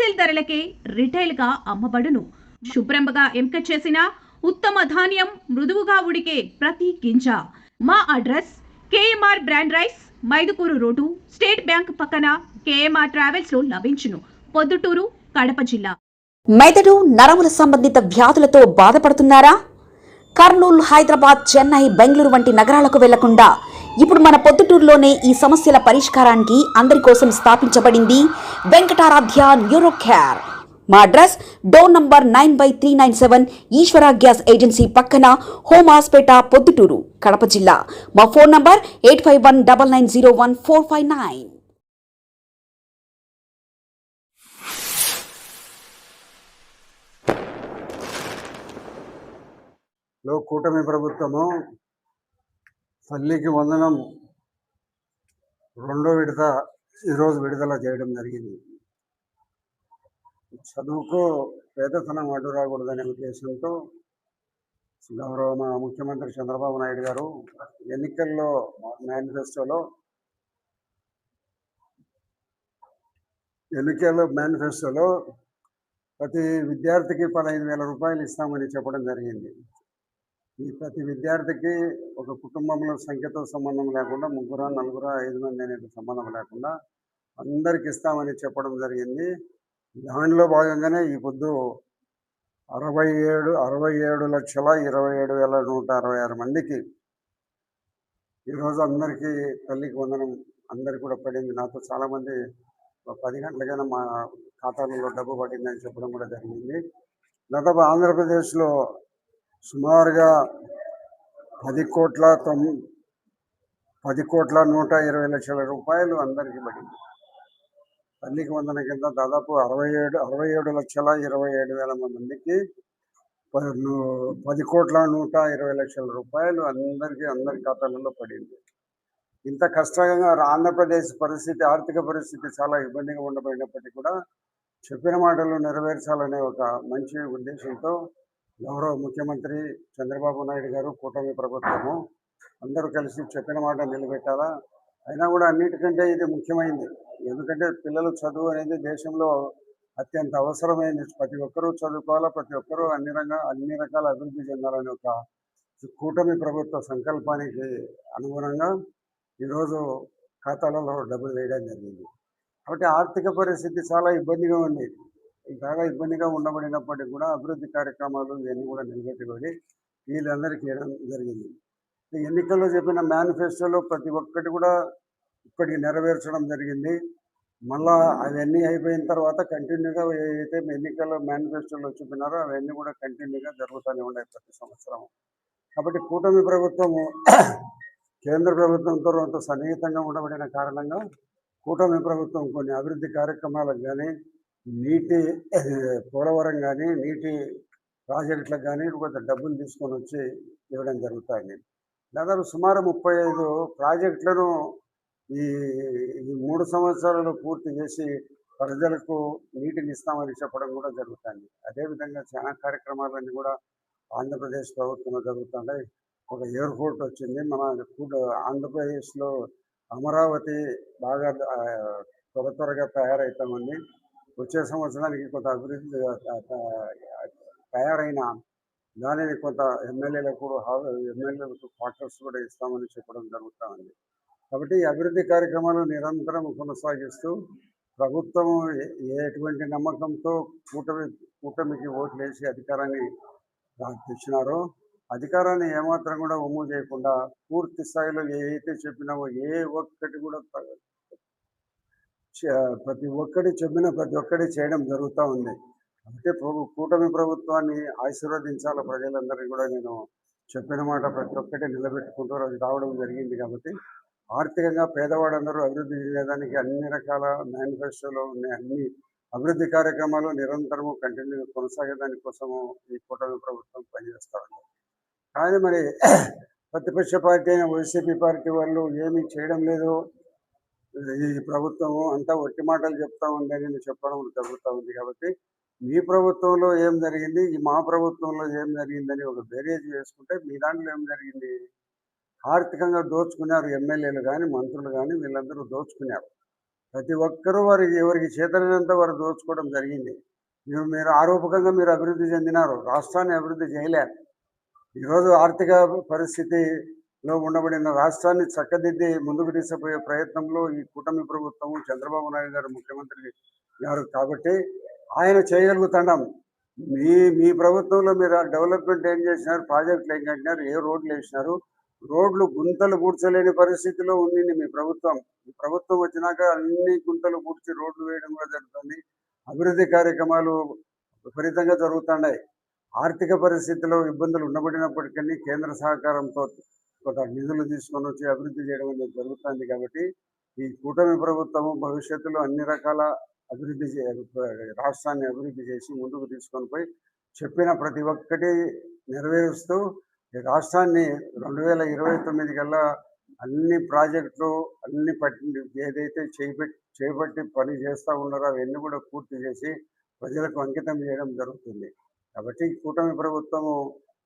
Wholesale ధరలకే రిటైల్గా అమ్మబడును. శుభ్రంగా ఎంపిక చేసిన ఉత్తమ ధాన్యం మృదువుగా ఉడికే ప్రతి గింజ. మా address KMR brand rice, Mydukur road, state bank పక్కన, కేఎంఆర్ ట్రావెల్స్ లో లభించును. పొద్దుటూరు, కడప జిల్లా. మెదడు నరముల సంబంధిత వ్యాధులతో బాధపడుతున్నారా? కర్నూలు, హైదరాబాద్, చెన్నై, బెంగళూరు వంటి నగరాలకు వెళ్లకుండా ఇప్పుడు మన పొద్దుటూరులోనే ఈ సమస్యల పరిష్కారానికి అందరి కోసం స్థాపించబడింది వెంకటారాధ్య న్యూరో కేర్. మా అడ్రస్ డోర్ నంబర్ 9/397, ఈశ్వర గ్యాస్ ఏజెన్సీ పక్కన, హోమాస్పేట, పొద్దుటూరు, కడప జిల్లా. మా ఫోన్ నంబర్ 8519901459. కూటమి ప్రభుత్వము తల్లికి వందనం రెండో విడత ఈరోజు విడుదల చేయడం జరిగింది. చదువుకు పేదతనం అడ్డు రాకూడదనే ఉద్దేశంతో గౌరవ మా ముఖ్యమంత్రి చంద్రబాబు నాయుడు గారు ఎన్నికల్లో మేనిఫెస్టోలో ప్రతి విద్యార్థికి 15,000 రూపాయలు ఇస్తామని చెప్పడం జరిగింది. ఈ ప్రతి విద్యార్థికి ఒక కుటుంబంలో సంఖ్యతో సంబంధం లేకుండా, 3, 4, 5 మంది అనేది సంబంధం లేకుండా అందరికి ఇస్తామని చెప్పడం జరిగింది. దానిలో భాగంగానే ఈ పొద్దు 67,27,27,166 మందికి ఈరోజు అందరికీ తల్లికి వందనం అందరికి కూడా పడింది. నాతో చాలామంది 10 గంటలకైనా మా ఖాతాలలో డబ్బు పడిందని చెప్పడం కూడా జరిగింది. దాదాపు ఆంధ్రప్రదేశ్లో సుమారుగా 10,120,00,000 రూపాయలు అందరికీ పడింది. తల్లికి వందన కింద దాదాపు 67,27,000 మందికి 10,120,00,000 రూపాయలు అందరి ఖాతాలలో పడింది. ఇంత కష్టంగా ఆంధ్రప్రదేశ్ పరిస్థితి, ఆర్థిక పరిస్థితి చాలా ఇబ్బందిగా ఉండబడినప్పటికీ కూడా చెప్పిన మాటలు నెరవేర్చాలనే ఒక మంచి ఉద్దేశంతో గౌరవ ముఖ్యమంత్రి చంద్రబాబు నాయుడు గారు, కూటమి ప్రభుత్వము అందరూ కలిసి చెప్పిన మాట నిలబెట్టాలా. అయినా కూడా అన్నిటికంటే ఇది ముఖ్యమైనది. ఎందుకంటే పిల్లల చదువు అనేది దేశంలో అత్యంత అవసరమైనది. ప్రతి ఒక్కరూ చదువుకోవాలా, ప్రతి ఒక్కరూ అన్ని రకాల అభివృద్ధి చెందాలనే ఒక కూటమి ప్రభుత్వ సంకల్పానికి అనుగుణంగా ఈరోజు ఖాతాలలో డబ్బులు వేయడం జరిగింది. కాబట్టి ఆర్థిక పరిస్థితి చాలా ఇబ్బందిగా ఉంది. బాగా ఇబ్బందిగా ఉండబడినప్పటికీ కూడా అభివృద్ధి కార్యక్రమాలు ఇవన్నీ కూడా నిలబెట్టుబడి వీళ్ళందరికీ ఇవ్వడం జరిగింది. ఎన్నికల్లో చెప్పిన మేనిఫెస్టోలో ప్రతి ఒక్కటి కూడా ఇప్పటికి నెరవేర్చడం జరిగింది. మళ్ళా అవన్నీ అయిపోయిన తర్వాత కంటిన్యూగా ఏదైతే ఎన్నికల్లో మేనిఫెస్టోలో చూపినారో అవన్నీ కూడా కంటిన్యూగా జరుగుతూనే ఉన్నాయి ప్రతి సంవత్సరం. కాబట్టి కూటమి ప్రభుత్వము కేంద్ర ప్రభుత్వంతో అంత సన్నిహితంగా ఉండబడిన కారణంగా కూటమి ప్రభుత్వం కొన్ని అభివృద్ధి కార్యక్రమాలకు కానీ, నీటి పోలవరం కానీ, నీటి ప్రాజెక్టులకు కానీ కొంత డబ్బులు తీసుకొని వచ్చి ఇవ్వడం జరుగుతుంది. దాదాపు సుమారు 35 ప్రాజెక్టులను ఈ 3 సంవత్సరాలలో పూర్తి చేసి ప్రజలకు నీటిని ఇస్తామని చెప్పడం కూడా జరుగుతుంది. అదేవిధంగా చాలా కార్యక్రమాలన్నీ కూడా ఆంధ్రప్రదేశ్ ప్రభుత్వంలో జరుగుతున్నాయి. ఒక ఎయిర్పోర్ట్ వచ్చింది. మన ఆంధ్రప్రదేశ్లో అమరావతి బాగా త్వరగా తయారవుతామండి. వచ్చే సంవత్సరానికి కొంత అభివృద్ధి తయారైన దానిని కొంత ఎమ్మెల్యేలకు క్వార్టర్స్ కూడా ఇస్తామని చెప్పడం జరుగుతూ ఉంది. కాబట్టి ఈ అభివృద్ధి కార్యక్రమాలు నిరంతరం కొనసాగిస్తూ ప్రభుత్వం ఎటువంటి నమ్మకంతో కూటమికి ఓట్లు వేసి అధికారాన్ని తెచ్చినారో అధికారాన్ని ఏమాత్రం కూడా ఒమ్ము చేయకుండా పూర్తి స్థాయిలో ఏదైతే చెప్పినామో ఏ ఒక్కటి కూడా ప్రతి ఒక్కటి చెప్పిన ప్రతి ఒక్కటి చేయడం జరుగుతూ ఉంది. అంటే కూటమి ప్రభుత్వాన్ని ఆశీర్వదించాల ప్రజలందరినీ కూడా నేను చెప్పిన మాట ప్రతి ఒక్కటి నిలబెట్టుకుంటూ రావడం జరిగింది. కాబట్టి ఆర్థికంగా పేదవాడందరూ అభివృద్ధి చెందేదానికి అన్ని రకాల మేనిఫెస్టోలో ఉన్నాయి. అన్ని అభివృద్ధి కార్యక్రమాలు నిరంతరము కంటిన్యూగా కొనసాగేదాని కోసము ఈ కూటమి ప్రభుత్వం పనిచేస్తూ ఉంది. కానీ మరి ప్రతిపక్ష పార్టీ అయిన వైసీపీ పార్టీ వాళ్ళు ఏమీ చేయడం లేదు. ఈ ప్రభుత్వము అంతా ఒట్టి మాటలు చెప్తా ఉందని చెప్పడం జరుగుతూ ఉంది. కాబట్టి మీ ప్రభుత్వంలో ఏం జరిగింది, ఈ మా ప్రభుత్వంలో ఏం జరిగిందని ఒక బేరేజ్ వేసుకుంటే మీ దాంట్లో ఏం జరిగింది? ఆర్థికంగా దోచుకున్నారు ఎమ్మెల్యేలు కానీ, మంత్రులు కానీ, వీళ్ళందరూ దోచుకున్నారు. ప్రతి ఒక్కరూ ఎవరికి చేతనైనంత వారు దోచుకోవడం జరిగింది. మీరు ఆరోపకంగా మీరు అభివృద్ధి చెందినారు, రాష్ట్రాన్ని అభివృద్ధి చేయలేరు. ఈరోజు ఆర్థిక పరిస్థితిలో ఉండబడిన రాష్ట్రాన్ని చక్కదిద్ది ముందుకు తీసుకుపోయే ప్రయత్నంలో ఈ కూటమి ప్రభుత్వము, చంద్రబాబు నాయుడు గారు ముఖ్యమంత్రి గారు కాబట్టి ఆయన చేయగలుగుతున్నాం. మీ ప్రభుత్వంలో మీరు డెవలప్మెంట్ ఏం చేసినారు, ప్రాజెక్టులు ఏం కట్టినారు, ఏ రోడ్లు వేసినారు? రోడ్లు గుంతలు పూడ్చలేని పరిస్థితిలో ఉంది మీ ప్రభుత్వం. ఈ ప్రభుత్వం వచ్చినాక అన్ని గుంతలు పూడ్చి రోడ్లు వేయడం కూడా జరుగుతుంది. అభివృద్ధి కార్యక్రమాలు విపరీతంగా జరుగుతున్నాయి. ఆర్థిక పరిస్థితిలో ఇబ్బందులు ఉండబడినప్పటికీ కేంద్ర సహకారంతో కొంత నిధులు తీసుకొని వచ్చి అభివృద్ధి చేయడం అనేది జరుగుతుంది. కాబట్టి ఈ కూటమి ప్రభుత్వము భవిష్యత్తులో అన్ని రకాల రాష్ట్రాన్ని అభివృద్ధి చేసి ముందుకు తీసుకొని పోయి చెప్పిన ప్రతి ఒక్కటి నెరవేరుస్తూ ఈ రాష్ట్రాన్ని 2029 కల్లా అన్ని ప్రాజెక్టులు అన్ని ఏదైతే చేపట్టి పని చేస్తూ ఉన్నారో అవన్నీ కూడా పూర్తి చేసి ప్రజలకు అంకితం చేయడం జరుగుతుంది. కాబట్టి కూటమి ప్రభుత్వము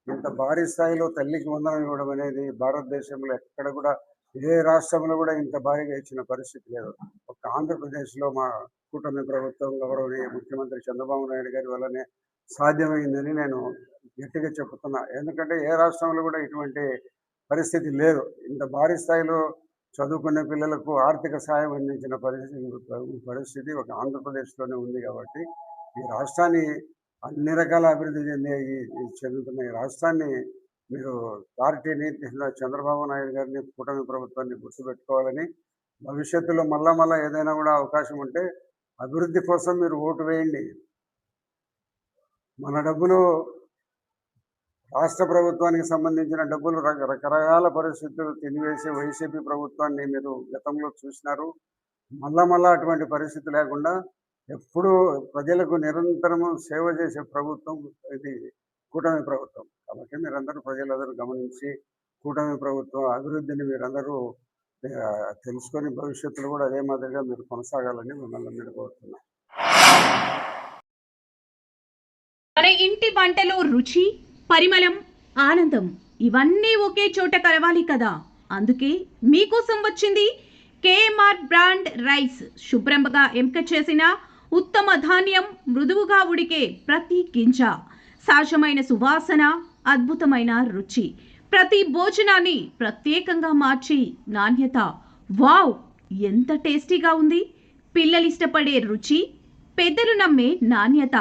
ఇంత భారీ స్థాయిలో తల్లికి వందనం ఇవ్వడం అనేది భారతదేశంలో ఎక్కడ కూడా ఏ రాష్ట్రంలో కూడా ఇంత భారీగా ఇచ్చిన పరిస్థితి లేదు. ఒక ఆంధ్రప్రదేశ్లో మా కూటమి ప్రభుత్వం గౌరవనీయ ముఖ్యమంత్రి చంద్రబాబు నాయుడు గారి వల్లనే సాధ్యమైందని నేను గట్టిగా చెప్తున్నా. ఎందుకంటే ఏ రాష్ట్రంలో కూడా ఇటువంటి పరిస్థితి లేదు. ఇంత భారీ స్థాయిలో చదువుకునే పిల్లలకు ఆర్థిక సాయం అందించిన పరిస్థితి ఒక ఆంధ్రప్రదేశ్లోనే ఉంది. కాబట్టి ఈ రాష్ట్రాన్ని అన్ని రకాల అభివృద్ధి చెందుతున్న ఈ రాష్ట్రాన్ని మీరు పార్టీని చంద్రబాబు నాయుడు గారిని కూటమి ప్రభుత్వాన్ని గుర్తుపెట్టుకోవాలని, భవిష్యత్తులో మళ్ళా ఏదైనా కూడా అవకాశం ఉంటే అభివృద్ధి కోసం మీరు ఓటు వేయండి. మన డబ్బులు రాష్ట్ర ప్రభుత్వానికి సంబంధించిన డబ్బులు రకరకాల పరిస్థితులు తినివేసే వైసీపీ ప్రభుత్వాన్ని మీరు గతంలో చూసినారు. మళ్ళా అటువంటి పరిస్థితి లేకుండా ఎప్పుడూ ప్రజలకు నిరంతరము సేవ చేసే ప్రభుత్వం ఇది కూటమి ప్రభుత్వం. కాబట్టి మీరందరూ ప్రజలందరూ గమనించి కూటమి ప్రభుత్వం అభివృద్ధిని మీరందరూ తెలుసుకొని భవిష్యత్తులో కూడా అదే మాదిరిగా మీరు కొనసాగాలని మిమ్మల్ని నేను కోరుతున్నాను. మన ఇంటి వంటలో రుచి, పరిమళం, ఆనందం ఇవన్నీ ఒకే చోట కలవాలి కదా. అందుకే మీకోసం వచ్చింది కేఎంఆర్ బ్రాండ్ రైస్. శుభ్రంగా ఎంపిక చేసిన ఉత్తమ ధాన్యం, మృదువుగా ఉడికే ప్రతి గింజ, సహజమైన సువాసన, అద్భుతమైన రుచి, ప్రతి భోజనాన్ని ప్రత్యేకంగా మార్చి నాణ్యత. వావ్, ఎంత టేస్టీగా ఉంది! పిల్లలు ఇష్టపడే రుచి, పెద్దలు నమ్మే నాణ్యత.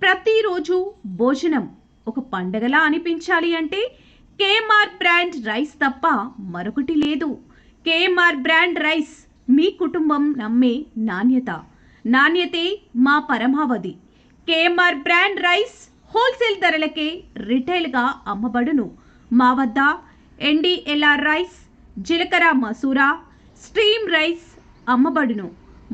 ప్రతిరోజు భోజనం ఒక పండగలా అనిపించాలి అంటే కేఎంఆర్ బ్రాండ్ రైస్ తప్ప మరొకటి లేదు. కేఎంఆర్ బ్రాండ్ రైస్ మీ కుటుంబం నమ్మే నాణ్యత. నాణ్యతే మా పరమావధి. కేఎంఆర్ బ్రాండ్ రైస్ హోల్సేల్ ధరలకే రిటైల్గా అమ్మబడును. మా వద్ద NDLR రైస్, జీలకర్ర మసూరా, స్ట్రీమ్ రైస్ అమ్మబడును.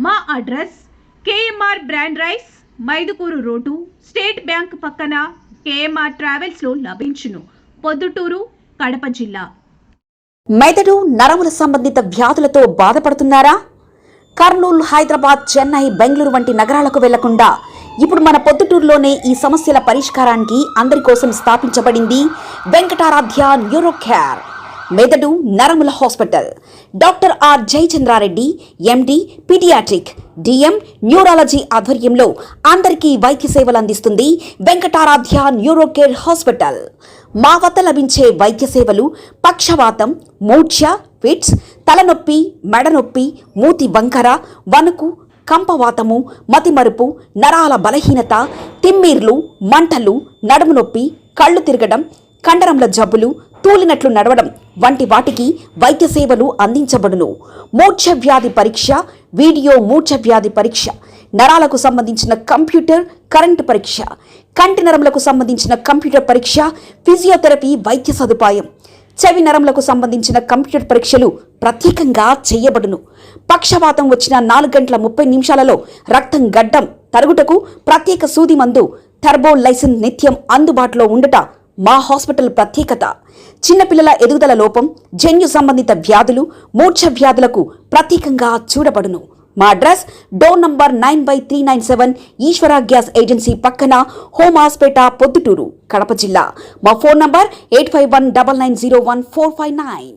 మా address KMR brand rice, Mydukur road, state bank పక్కన, కేఎంఆర్ ట్రావెల్స్లో లభించును. పొద్దుటూరు, కడప జిల్లా. మెదడు నరముల సంబంధిత వ్యాధులతో బాధపడుతున్నారా? కర్నూలు, హైదరాబాద్, చెన్నై, బెంగళూరు వంటి నగరాలకు వెళ్లకుండా ఇప్పుడు మన పొద్దుటూరులోనే ఈ సమస్యల పరిష్కారానికి అందరి కోసం స్థాపించబడింది వెంకటారాధ్య న్యూరో కేర్, మెదడు నరముల hospital. Doctor R Jayachandra Reddy, MD, paediatric, DM, neurology ఆధ్వర్యంలో అందరికీ వైద్య సేవలు అందిస్తుంది వెంకటారాధ్య న్యూరో కేర్ హాస్పిటల్. మా వద్ద లభించే వైద్య సేవలు పక్షవాతం, మూర్ఛ, ఫిట్స్, తలనొప్పి, మెడనొప్పి, మూతి వంకర, వణుకు, కంపవాతము, మతిమరుపు, నరాల బలహీనత, తిమ్మిర్లు, మంటలు, నడుము నొప్పి, కళ్ళు తిరగడం, కండరంల జబ్బులు, తూలినట్లు నడవడం వంటి వాటికి వైద్య సేవలు అందించబడును. మూర్ఛ వ్యాధి పరీక్ష, వీడియో మూర్ఛ వ్యాధి పరీక్ష, నరాలకు సంబంధించిన కంప్యూటర్ కరెంటు పరీక్ష, కంటి నరములకు సంబంధించిన కంప్యూటర్ పరీక్ష, ఫిజియోథెరపీ వైద్య సదుపాయం, చెవి నరములకు సంబంధించిన కంప్యూటర్ పరీక్షలు ప్రత్యేకంగా చేయబడును. పక్షవాతం వచ్చిన 4 గంటల 30 నిమిషాలలో రక్తం గడ్డం తరుగుటకు ప్రత్యేక సూది మందు థర్బోలైసిన్ నిత్యం అందుబాటులో ఉండట మా హాస్పిటల్ ప్రత్యేకత. చిన్నపిల్లల ఎదుగుదల లోపం, జన్యు సంబంధిత వ్యాధులు, మూర్ఛ వ్యాధులకు ప్రత్యేకంగా చూడబడును. మా అడ్రస్ డోర్ నంబర్ 9/397 ఈశ్వర గ్యాస్ ఏజెన్సీ పక్కన, హోమాస్పేట, పొద్దుటూరు, కడప జిల్లా. మా ఫోన్ నంబర్ 8519901459.